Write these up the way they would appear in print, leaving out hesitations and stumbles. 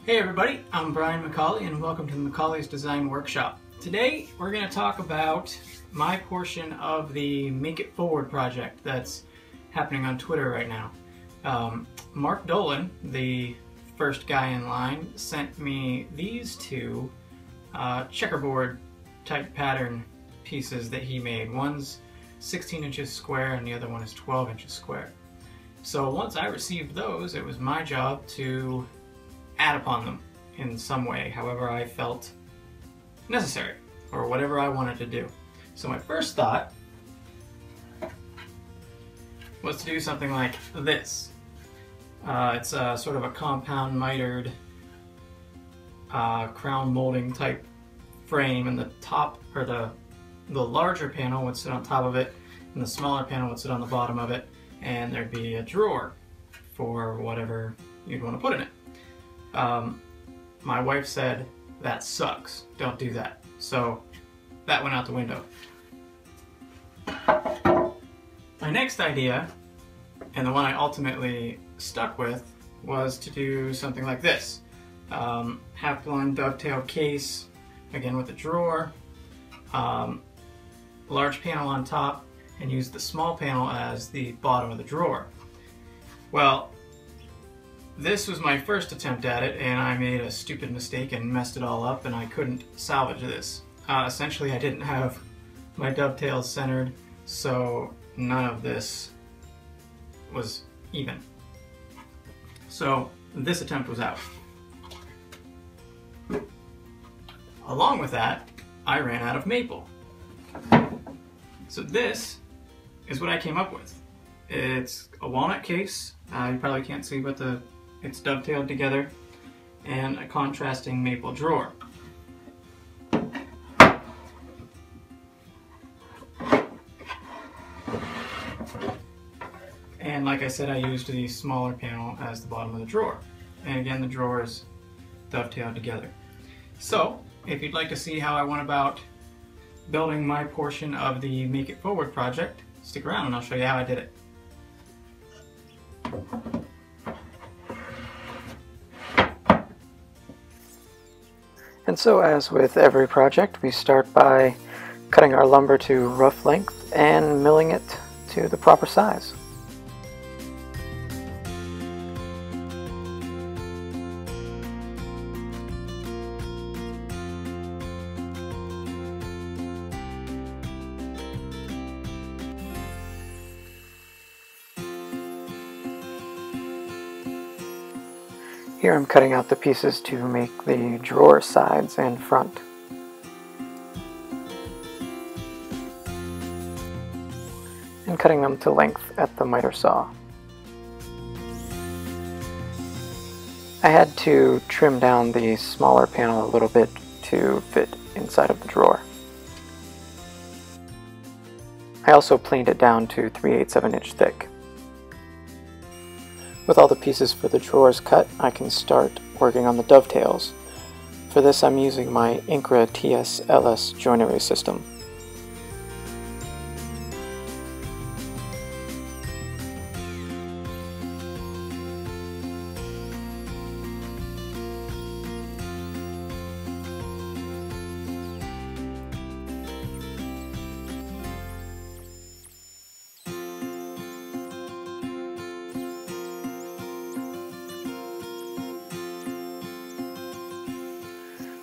Hey everybody, I'm Brian McCauley and welcome to McCauley's Design Workshop. Today we're going to talk about my portion of the Make It Forward project that's happening on Twitter right now. Mark Dolan, the first guy in line, sent me these two checkerboard type pattern pieces that he made. One's 16 inches square and the other one is 12 inches square. So once I received those, it was my job to add upon them in some way, however I felt necessary, or whatever I wanted to do. So my first thought was to do something like this. It's sort of a compound mitered crown molding type frame, and the top, or the larger panel would sit on top of it, and the smaller panel would sit on the bottom of it, and there'd be a drawer for whatever you'd want to put in it. My wife said, "That sucks, don't do that." So that went out the window. My next idea, and the one I ultimately stuck with, was to do something like this. Half-blind dovetail case, again with a drawer, large panel on top, and use the small panel as the bottom of the drawer. Well, this was my first attempt at it, and I made a stupid mistake and messed it all up, and I couldn't salvage this. Essentially, I didn't have my dovetails centered, so none of this was even. So this attempt was out. Along with that, I ran out of maple. So this is what I came up with. It's a walnut case. You probably can't see, but it's dovetailed together, and a contrasting maple drawer. And like I said, I used the smaller panel as the bottom of the drawer. And again, the drawer is dovetailed together. So, if you'd like to see how I went about building my portion of the Make It Forward project, stick around and I'll show you how I did it. And so, as with every project, we start by cutting our lumber to rough length and milling it to the proper size. Here I'm cutting out the pieces to make the drawer sides and front. And cutting them to length at the miter saw. I had to trim down the smaller panel a little bit to fit inside of the drawer. I also planed it down to 3/8 of an inch thick. With all the pieces for the drawers cut, I can start working on the dovetails. For this, I'm using my Incra TS-LS joinery system.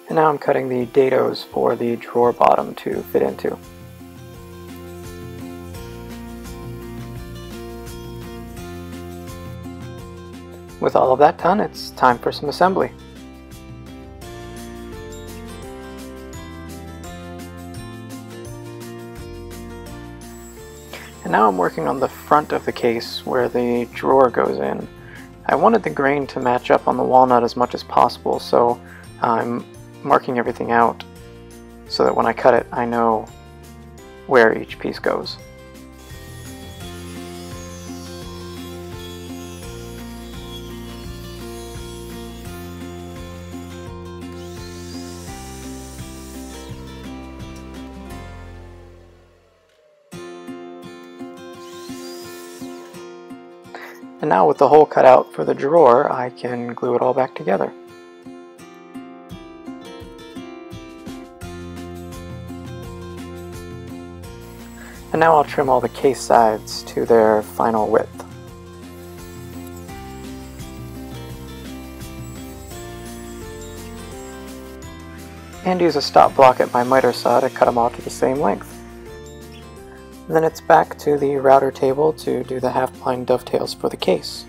And now I'm cutting the dados for the drawer bottom to fit into. With all of that done, it's time for some assembly. And now I'm working on the front of the case where the drawer goes in. I wanted the grain to match up on the walnut as much as possible, so I'm marking everything out so that when I cut it, I know where each piece goes. And now with the hole cut out for the drawer, I can glue it all back together. And now I'll trim all the case sides to their final width. And use a stop block at my miter saw to cut them all to the same length. And then it's back to the router table to do the half-pline dovetails for the case.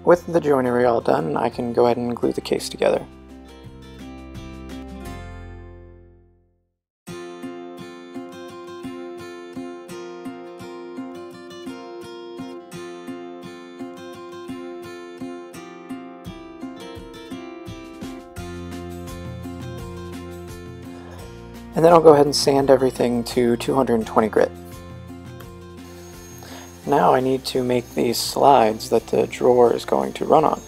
With the joinery all done, I can go ahead and glue the case together. And then I'll go ahead and sand everything to 220 grit. Now I need to make these slides that the drawer is going to run on.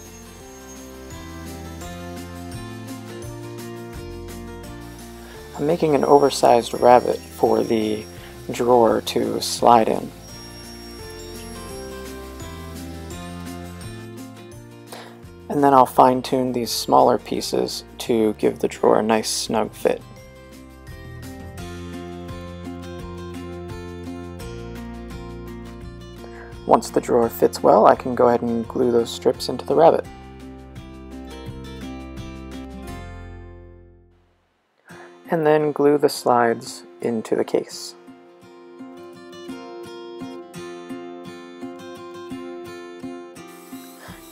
I'm making an oversized rabbet for the drawer to slide in. And then I'll fine-tune these smaller pieces to give the drawer a nice snug fit. Once the drawer fits well, I can go ahead and glue those strips into the rabbet. And then glue the slides into the case.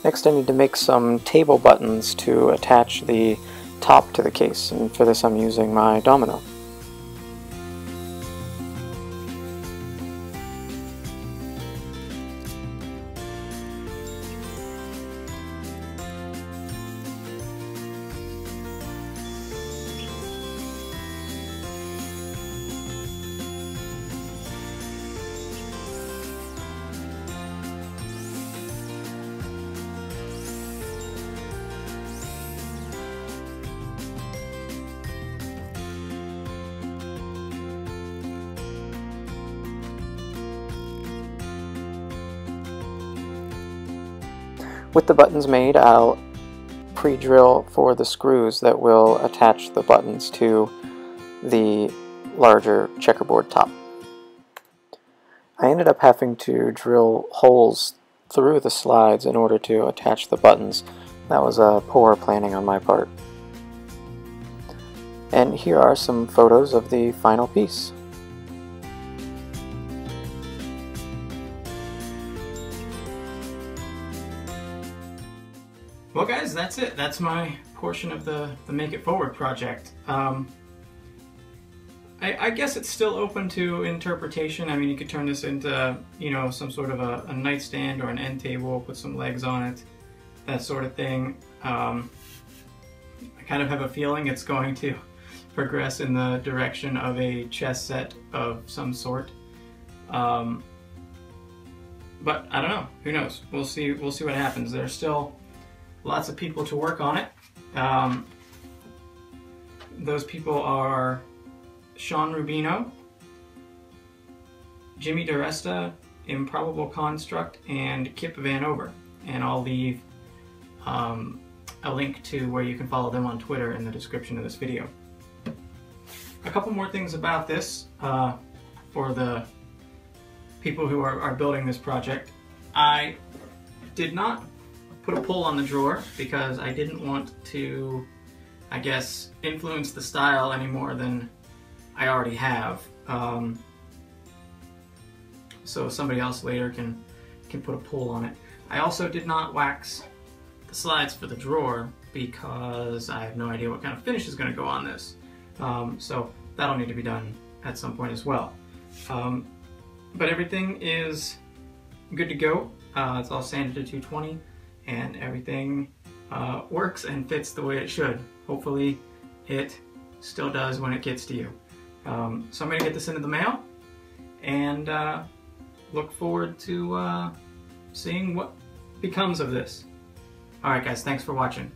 Next I need to make some table buttons to attach the top to the case, and for this I'm using my domino. With the buttons made, I'll pre-drill for the screws that will attach the buttons to the larger checkerboard top. I ended up having to drill holes through the slides in order to attach the buttons. That was poor planning on my part. And here are some photos of the final piece. Well guys, that's it. That's my portion of the Make It Forward project. I guess it's still open to interpretation. I mean, you could turn this into, you know, some sort of a nightstand or an end table, put some legs on it, that sort of thing. I kind of have a feeling it's going to progress in the direction of a chess set of some sort. But I don't know. Who knows? We'll see what happens. There's still lots of people to work on it. Those people are Sean Rubino, Jimmy DiResta, Improbable Construct, and Kip Vanover. And I'll leave a link to where you can follow them on Twitter in the description of this video. A couple more things about this for the people who are building this project. I did not put a pull on the drawer because I didn't want to, I guess, influence the style any more than I already have. So somebody else later can put a pull on it. I also did not wax the slides for the drawer because I have no idea what kind of finish is going to go on this. So that'll need to be done at some point as well. But everything is good to go. It's all sanded to 220. And everything works and fits the way it should. Hopefully it still does when it gets to you. So I'm going to get this into the mail and look forward to seeing what becomes of this. Alright guys, thanks for watching.